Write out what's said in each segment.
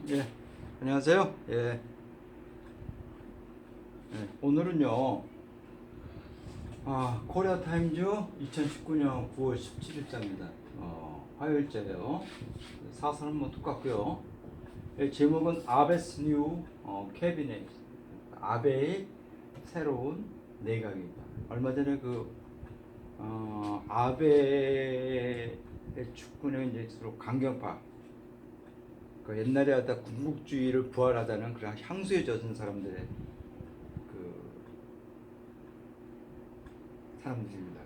예, 안녕하세요. 오늘은요, 코리아 타임즈 2019년 9월 17일자입니다. 화요일자예요. 사설은 뭐 똑같고요. 제목은 아베스 뉴 캐비넷, 아베의 새로운 내각입니다. 얼마 전에 아베의 축구는 이제 서로 강경파, 옛날에 하다 군국주의를 부활하다는 그런 향수에 젖은 사람들의 사람들입니다.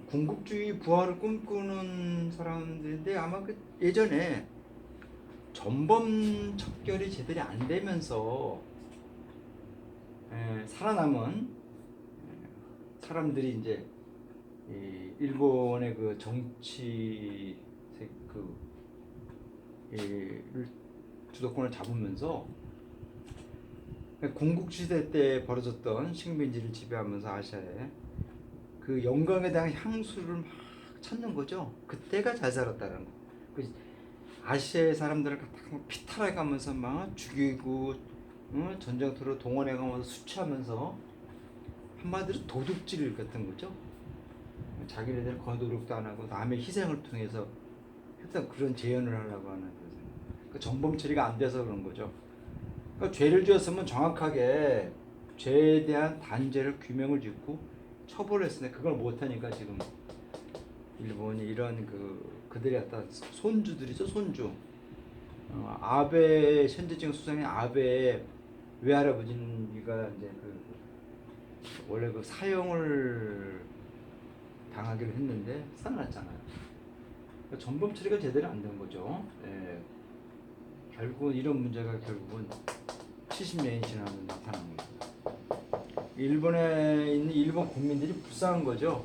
군국주의 부활을 꿈꾸는 사람들인데 아마 예전에 전범 척결이 제대로 안 되면서 살아남은 사람들이 이제 일본의 정치 주도권을 잡으면서 군국시대 때 벌어졌던 식민지를 지배하면서 아시아에 그 영광에 대한 향수를 막 찾는 거죠. 그때가 잘 살았다는 거. 아시아의 사람들을 피탈해 가면서 막 죽이고 전쟁터로 동원해 가면서 수치하면서 한마디로 도둑질 같은 거죠. 자기네들 거도록도 안 하고 남의 희생을 통해서 했던 그런 재현을 하려고 하는 전범 처리가 안 돼서 그런 거죠. 그러니까 죄를 지었으면 정확하게 죄에 대한 단죄를 규명을 짓고 처벌을 했으니까 그걸 못하니까 지금 일본이 이런 그들이 갖다 손주들이죠. 손주. 아베 현재적 수상의 아베의 외할아버지가 이제 원래 사형을 당하기로 했는데 살아났잖아요. 그러니까 전범 처리가 제대로 안 된 거죠. 결국은 이런 문제가 결국은 70년이 지나면 나타납니다. 일본에 있는 일본 국민들이 불쌍한 거죠.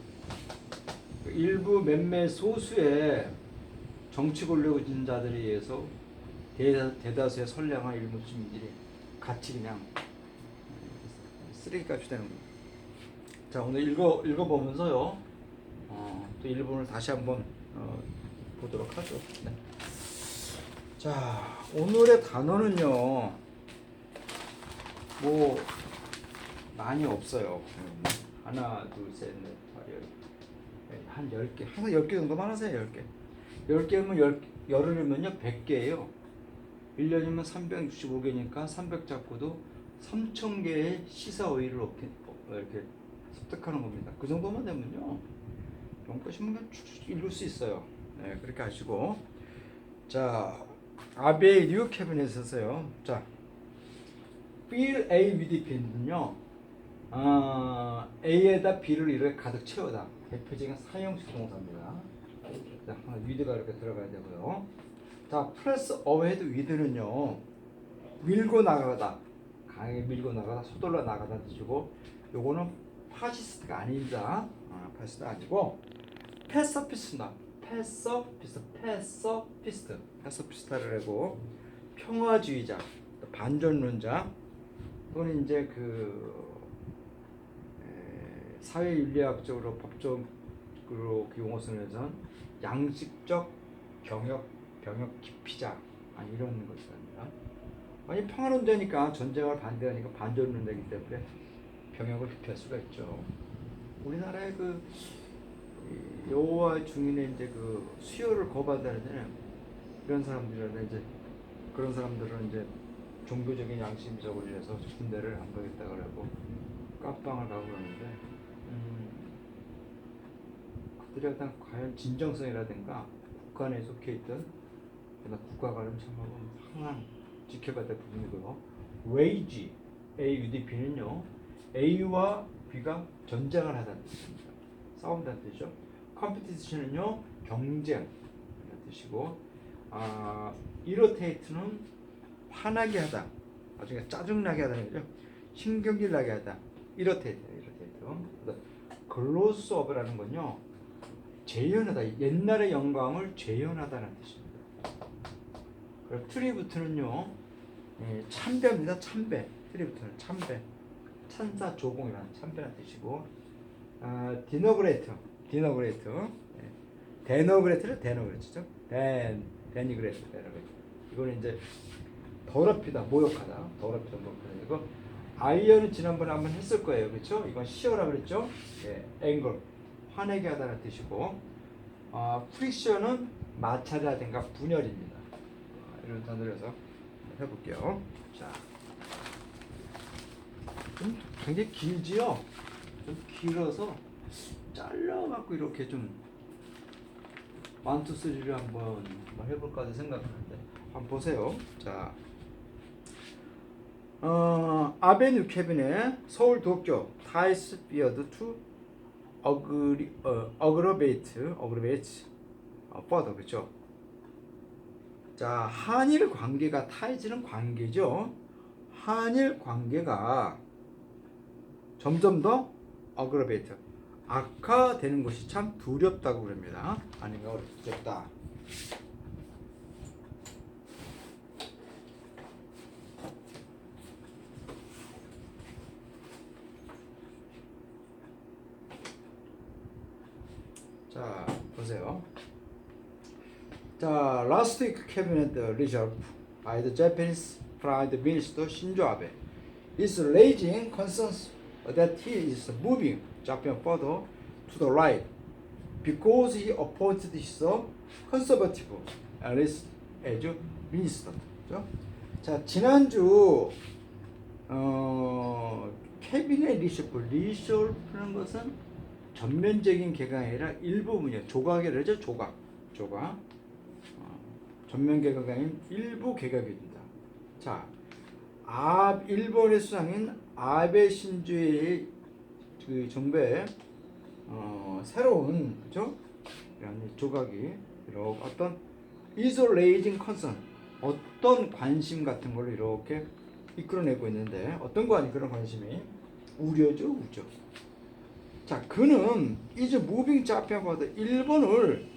일부 몇몇 소수의 정치 권력자들에 의해서 대다수의 선량한 일본 시민들이 같이 그냥 쓰레기값이 되는 겁니다. 자, 오늘 읽어보면서요. 또 일본을 다시 한번 보도록 하죠. 네. 자, 오늘의 단어는요, 뭐 많이 없어요. 하나, 둘, 셋, 넷, 다, 한 10개. 항상 10개 정도만 하세요. 10개. 10개면 열흘이면요 100개예요. 1년이면 365개니까 300 잡고도 3000개의 시사어휘를 이렇게 습득하는 겁니다. 그 정도만 되면요 연구신문 읽을 수 있어요. 네, 그렇게 하시고, 자, 아베 뉴 캐비넷에서요. 자, fill A with B는요, A에다 B를 이렇게 가득 채우다. 대표적인 사형식 동사입니다. 자, with가 이렇게 들어가야 되고요. 자, press ahead with는요, 밀고 나가다, 강하게 밀고 나가다, 서둘러 나가다 뜻이고, 요거는 파시스트가 아닙니다. 파시스트 아니고 패서피스트다. 패서피스트를 하고, 평화주의자, 반전론자, 또는 이제 사회윤리학적으로 법적으로 용어 쓰면서 양식적 병역 기피자, 이런 것입니다. 아니, 평화론자니까 전쟁을 반대하니까 반전론자이기 때문에 병역을 기피할 수가 있죠. 우리나라의 여호와 증인의 이제 수요를 거부한다는 이런 사람들이라 이제 그런 사람들은 이제 종교적인 양심적으로 해서 군대를 안 가겠다 그러고 깜빵을 가고 그러는데, 그들의 어떤 과연 진정성이라든가 국가 내에 속해 있던 국가관을 참하고 항상 지켜봐야 될 부분이고요. wage A, U, D, B는요, A와 B가 전쟁을 하다는 뜻입니다. 싸운다는 뜻이죠. competition은요, 경쟁 뜻이고, irritate는 화나게 하다, 나중에 짜증나게 하다는 거죠. 신경질 나게 하다. irritate. gloss over라는 건요, 재현하다, 옛날의 영광을 재현하다는 뜻입니다. 그리고 트리부트는요, 참배입니다. 참배. 트리부트는 참배, 찬사 조공이라는 참배라는 뜻이고, 디너그레이트는 데너그레이트죠. 데니그레이트. 이거는 이제 더럽히다, 모욕하다, 더럽히다, 모욕하다. 이거 아이언은 지난번에 한번 했을 거예요, 그렇죠? 이건 시어라 그랬죠? 예, 앵글, 화내게 하다는 뜻이고, 프릭션은 마찰이라든가 분열입니다. 이런 단어를 해서 해볼게요. 자, 좀 굉장히 길지요? 좀 길어서 잘라갖고 이렇게 좀 1, 2, 3를 한번 해볼까 하는 생각하는데 한번 보세요. 자, 아베뉴 캐빈의 서울 도쿄 타이스 비어드 투 어그러베이트 퍼더, 그렇죠? 자, 한일 관계가, 타이즈는 관계죠. 한일 관계가 점점 더 어그러베이트, 악화되는 것이 참 두렵다고 그럽니다. 아니면 어렵다. 자, 보세요. 자, last week cabinet resolve by the Japanese Prime Minister Shinzo Abe is raising concerns that he is moving Japan further to the right because he appointed his conservative allies as minister. 그렇죠? 자, 지난주 캐비넷 리쇼프는 것은 전면적인 개각이 아니라 일부분이에요. 조각이라고 하죠. 조각. 전면 개각이 아닌 일부 개각입니다. 자, 일본의 수상인 아베 신조의 그 정부의 새로운, 그죠? 이런 조각이 이렇게 어떤 isolating concern, 어떤 관심 같은 걸로 이렇게 이끌어내고 있는데, 어떤 거 아니 그런 관심이 우려죠, 우려. 자, 그는 이제 무빙 자편보다 일본을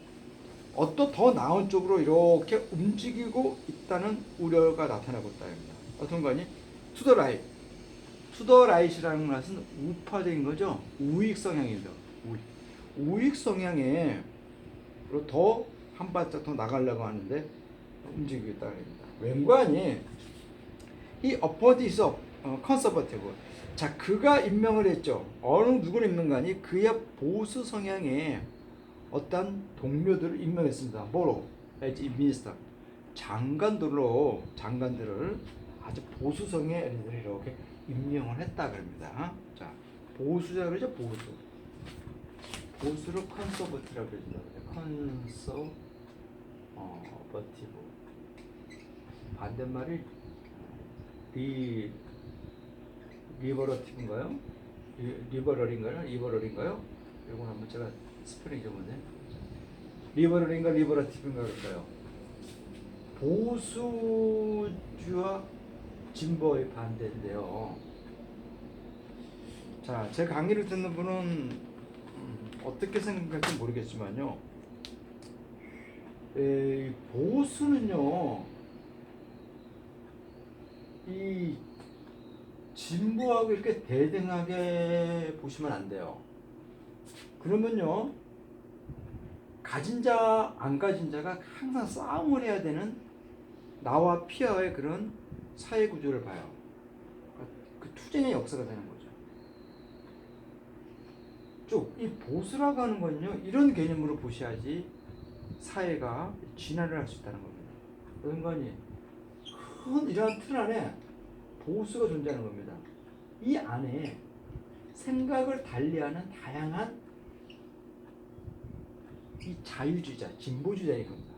어떤 더 나은 쪽으로 이렇게 움직이고 있다는 우려가 나타나고 있다입니다. 어떤 거니? 투더 라이트라는 것은 우파적인 거죠. 우익 성향입니다. 우익 성향에 더 한 발짝 더 나가려고 하는데 움직이고 있다는 겁니다. 웬관이 이 어퍼디서 컨서버티브. 자, 그가 임명을 했죠. 누구를 임명하니? 그의 보수 성향의 어떤 동료들을 임명했습니다. 뭐로? as minister. 장관들을 아주 보수성의 애들을 이렇게 임명을 했다 그럽니다. 자, 보수자 그러죠. 보수를 컨서버티브라고 그럽니다. 컨서버티브. 반대말이 리버러티브인가요? 리버럴인가요? 이건 한번 제가 스프링 적었네. 리버럴인가 리버러티브인가 그럴까요? 보수주와 진보의 반대인데요. 자, 제 강의를 듣는 분은 어떻게 생각할지 모르겠지만요. 보수는요, 이 진보하고 이렇게 대등하게 보시면 안 돼요. 그러면요, 가진 자, 안 가진 자가 항상 싸움을 해야 되는 나와 피하의 그런 사회 구조를 봐요. 그 투쟁의 역사가 되는 거죠. 쭉 이 보수라고 하는 건요, 이런 개념으로 보셔야지 사회가 진화를 할 수 있다는 겁니다. 은근히 큰 이러한 틀 안에 보수가 존재하는 겁니다. 이 안에 생각을 달리하는 다양한 이 자유주의자, 진보주의자인 겁니다.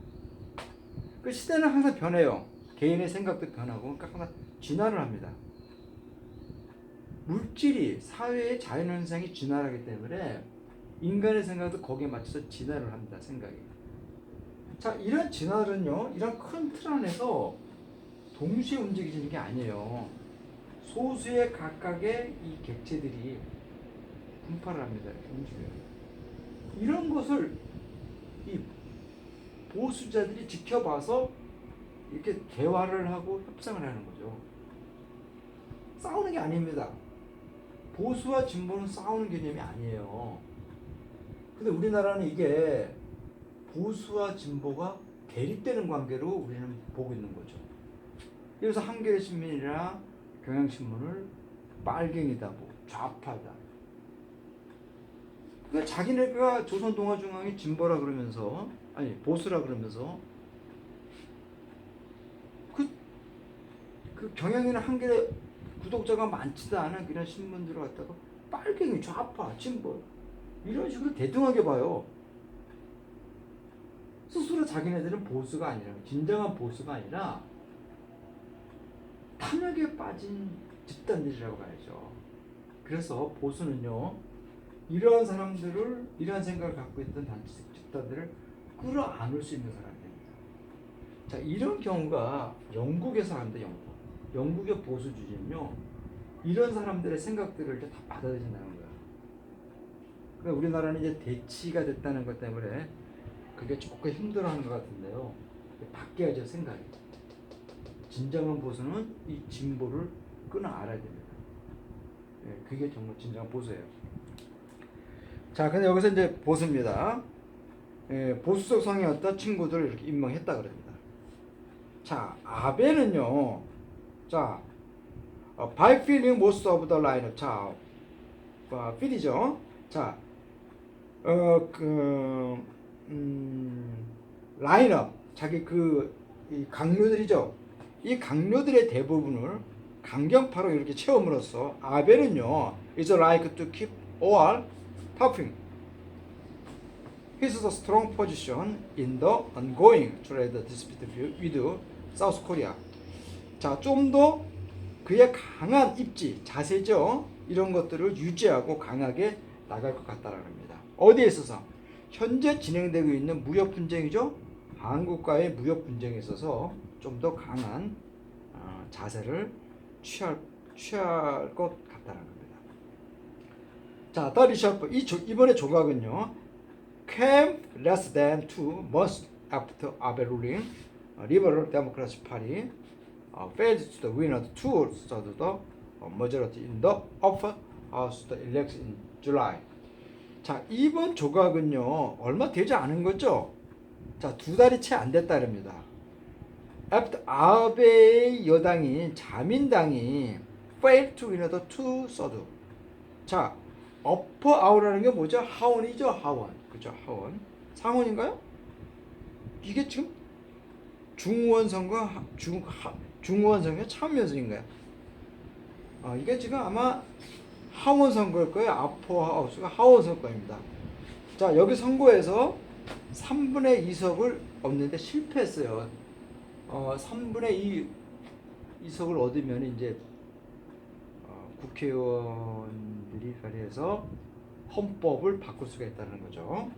그 시대는 항상 변해요. 개인의 생각도 변하고, 그러니까 항상 진화를 합니다. 물질이, 사회의 자연현상이 진화하기 때문에 인간의 생각도 거기에 맞춰서 진화를 합니다. 생각이. 자, 이런 진화는요, 이런 큰 틀 안에서 동시에 움직이는 게 아니에요. 소수의 각각의 이 객체들이 분파를 합니다. 움직여요. 이런 것을 이 보수자들이 지켜봐서 이렇게 대화를 하고 협상을 하는 거죠. 싸우는 게 아닙니다. 보수와 진보는 싸우는 개념이 아니에요. 근데 우리나라는 이게 보수와 진보가 대립되는 관계로 우리는 보고 있는 거죠. 그래서 한겨레신문이나 경향신문을 빨갱이다고 좌파다. 그러니까 자기네가 조선동아중앙이 진보라 그러면서 아니 보수라 그러면서 그 경향이나 한겨레 구독자가 많지도 않은 그런 신문들을 갖다가 빨갱이 좌파 진보 이런 식으로 대등하게 봐요. 스스로 자기네들은 보수가 아니라 진정한 보수가 아니라 탐욕에 빠진 집단들이라고 봐야죠. 그래서 보수는요 이러한 사람들을 이러한 생각을 갖고 있던 단체적 집단들을 끌어안을 수 있는 사람이 됩니다. 자 이런 경우가 영국에서 한다. 영국의 보수주의는요 이런 사람들의 생각들을 이제 다 받아들인다는 거야. 그러니까 우리나라는 이제 대치가 됐다는 것 때문에 그게 조금 힘들어하는 것 같은데요. 바뀌어야죠 생각이. 진정한 보수는 이 진보를 끊어 알아야 됩니다. 그게 정말 진정한 보수예요. 자, 근데 여기서 이제 보수입니다. 보수적 성향이었던 친구들을 이렇게 임명했다 그럽니다. 자, 아베는요. 자, by filling most of the lineup. 자, 필이죠. 자, 라인업. 자기 이 강요들이죠. 이 강요들의 대부분을 강경파로 이렇게 채움으로써 아베는요 is like to keep all topping his strong position in the ongoing trade dispute with South Korea. 자, 좀 더 그의 강한 입지, 자세죠. 이런 것들을 유지하고 강하게 나갈 것 같다라는 겁니다. 어디에 있어서? 현재 진행되고 있는 무역 분쟁이죠. 한국과의 무역 분쟁에 있어서 좀 더 강한 자세를 취할 것 같다는 겁니다. 자, 더 리셔프 이번에 조각은요. came less than 2 months after Abe ruling, Liberal Democratic Party failed to win a two-thirds majority in the upper house election in July. 자, 이번 조각은요 얼마 되지 않은 거죠. 자, 2달이 채 안 됐다랍니다. After 아베의 여당인 자민당이 failed to win the two-thirds. 자, upper house라는 게 뭐죠? 하원이죠, 하원. 그죠, 하원. 상원인가요? 이게 지금 중의원 선거, 중의원 선거, 참여연 선거인가요? 이게 지금 아마 하원 선거일 거예요. 아퍼 하우스가 하원 선거입니다. 자, 여기 선거에서 3분의 2석을 얻는데 실패했어요. 3분의 2석을 얻으면 이제 국회의원들이 발의해서 헌법을 바꿀 수가 있다는 거죠.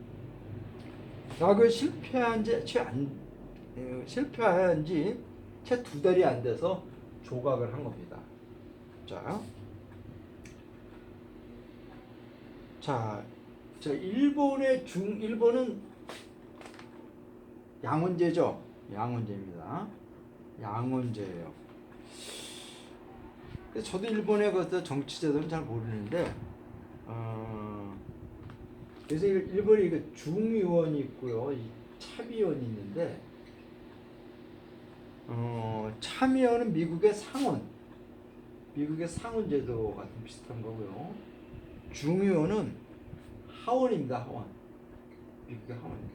자, 그 실패한 지 채 2달이 안 돼서 조각을 한 겁니다. 자, 일본은 양원제죠. 양원제입니다. 양원제예요. 저도 일본의 그 정치제도는 잘 모르는데, 그래서 일본이 그 중의원이 있고요, 참의원이 있는데, 참의원은 미국의 상원제도가 좀 비슷한 거고요. 중의원은 하원입니다. 하원. 미국의 하원입니다.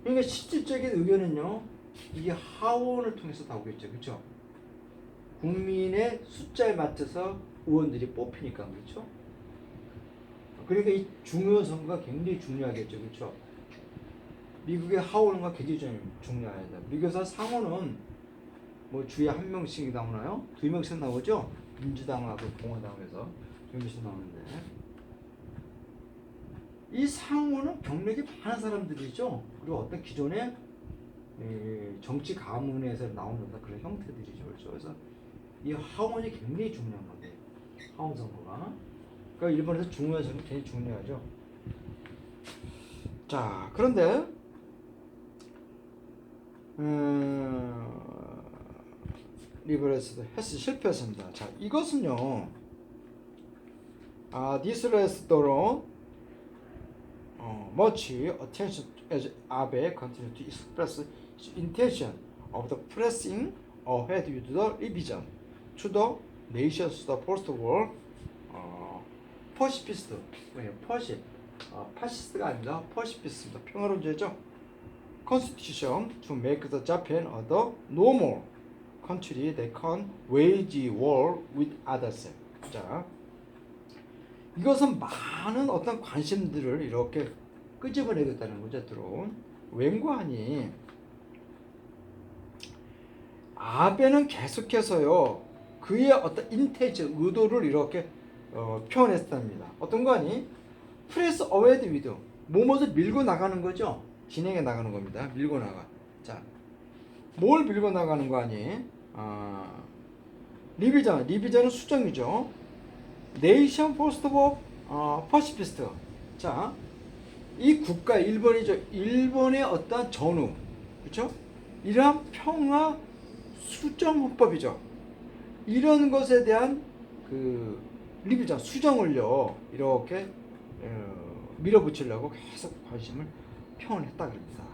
그러니까 실질적인 의견은요, 이게 하원을 통해서 나오겠죠. 그렇죠? 국민의 숫자에 맞춰서 의원들이 뽑히니까. 그렇죠? 그러니까 이 중의원 선거가 굉장히 중요하겠죠. 그렇죠? 미국의 하원과 굉장히 중요하다. 미국에서 상원은 뭐 주에 한 명씩 나오나요? 2명씩 나오죠? 민주당하고 공화당에서 2명씩 나오는데, 이 상원은 경력이 많은 사람들이죠. 그리고 어떤 기존의 정치 가문에서 나오는 그런 형태들이죠. 그래서 이 하원이 굉장히 중요한 건데, 하원 선거가. 그러니까 일본에서 중요한 선거 굉장히 중요하죠. 자, 그런데 리버레스도 실패했습니다. 자, 이것은요, 디스레스도로 much attention as Abe continued to express his intention of the pressing ahead with the revision to the nation's the post-war 퍼시피스트, 파시스트가 아니라 퍼시피스트입니다. 평화론제죠. Constitution to make the Japan a the normal country that can wage war with others. 자, 이것은 많은 어떤 관심들을 이렇게 끄집어내겠다는 거죠. 들어온 웬과하니 아베는 계속해서요 그의 어떤 인테이지 의도를 이렇게 표현했답니다. 어떤 거 아니? 프레스 어웨드 위드 뭐뭐를 밀고 나가는 거죠. 진행해 나가는 겁니다. 밀고 나가. 자, 뭘 밀고 나가는 거 아니? 리비전은 수정이죠. 네이션 포스트 오브 퍼시피스트. 자, 이 국가 일본이죠. 일본의 어떤 전후, 그렇죠? 이러한 평화 수정 헌법이죠. 이런 것에 대한 그 리비전 수정을요 이렇게 밀어붙이려고 계속 관심을 표현했다 그럽니다.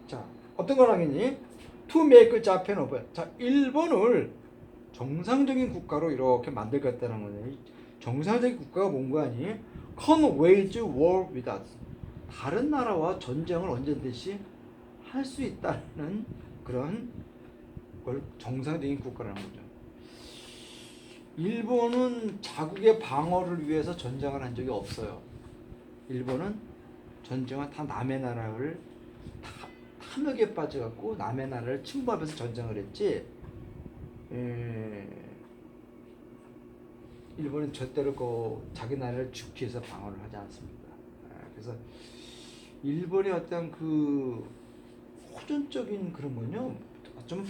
자, 어떤 거라겠니? To make Japan of. 자, 일본을 정상적인 국가로 이렇게 만들겠다는 거네. 정상적인 국가가 뭔가 아니? Can wage war with us. 다른 나라와 전쟁을 언제든지 할 수 있다는 그런 걸 정상적인 국가라는 거죠. 일본은 자국의 방어를 위해서 전쟁을 한 적이 없어요. 일본은 전쟁은 다 남의 나라를 탐욕에 빠져갖고 남의 나라를 침범해서 전쟁을 했지. 일본은 절대로 자기 나라를 지키기 위해서 방어를 하지 않습니다. 그래서 일본의 어떤 그 호전적인 그런 건요, 좀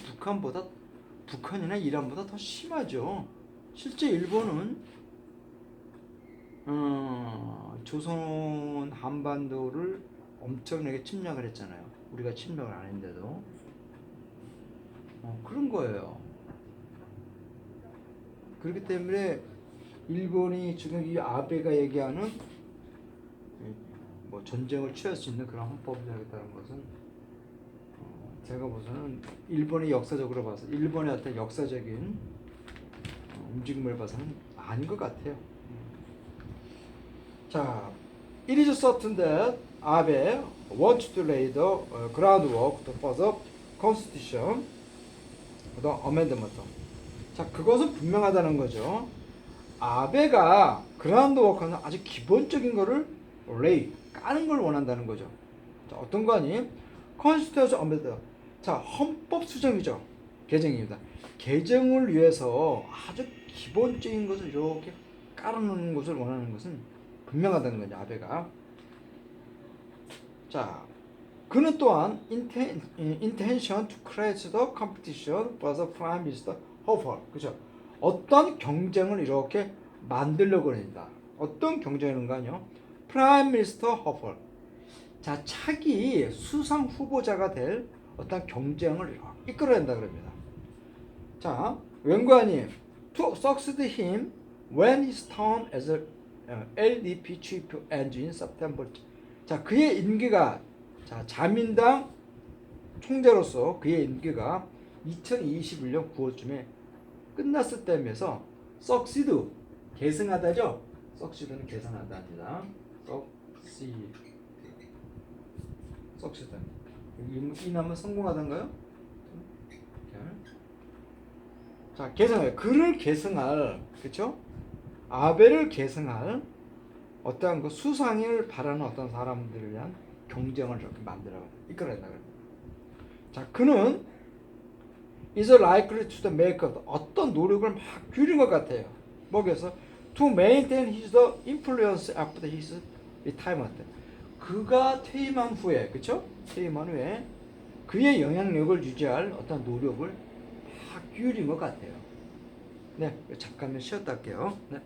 북한이나 이란보다 더 심하죠. 실제 일본은 조선 한반도를 엄청나게 침략을 했잖아요. 우리가 침략을 안 했는데도 그런 거예요. 그렇기 때문에 일본이 지금 이 아베가 얘기하는 뭐 전쟁을 취할 수 있는 그런 헌법을 하겠다는 것은 제가 보서는 일본의 역사적으로 봐서 일본의 어떤 역사적인 움직임을 봐서는 아닌 것 같아요. 자, it is certain that Abe wants to lay the groundwork for the constitution, the amendment. 자, 그것은 분명하다는 거죠. 아베가 그라운드워크는 아주 기본적인 거를 까는 걸 원한다는 거죠. 자, 어떤 거 아니? 컨스티튜션 어메드. 자, 헌법 수정이죠. 개정입니다. 개정을 위해서 아주 기본적인 것을 이렇게 깔아놓는 것을 원하는 것은 분명하다는 거죠. 아베가. 자, 그는 또한 intention to create the competition for the prime minister offer. 그죠? 어떤 경쟁을 이렇게 만들려고 합니다. 어떤 경쟁인가요? 프라임 미니스터 허펄. 자, 차기 수상 후보자가 될 어떤 경쟁을 이끌어낸다 그럽니다. 자, 웬관이 to succeed him when his term as a LDP chief ends in September. 자, 그의 임기가 자민당 총재로서 그의 임기가 2021년 9월쯤에 끝났을 때면서 succeed 계승하다죠. succeed는 계승하다입니다. succeed. 이 나면 성공하던가요? 자, 계승할 그를 계승할 그렇죠? 아베를 계승할 어떠한 그 수상을 바라는 어떤 사람들을 위한 경쟁을 이렇게 만들어 이끌어낸다. 자, 그는 is likely to make 어떤 노력을 막 기울인 것 같아요. 뭐겠어? To maintain his influence after his retirement. 그가 퇴임한 후에, 그렇죠? 퇴임한 후에 그의 영향력을 유지할 어떤 노력을 막 기울인 것 같아요. 네, 잠깐만 쉬었다 할게요. 네.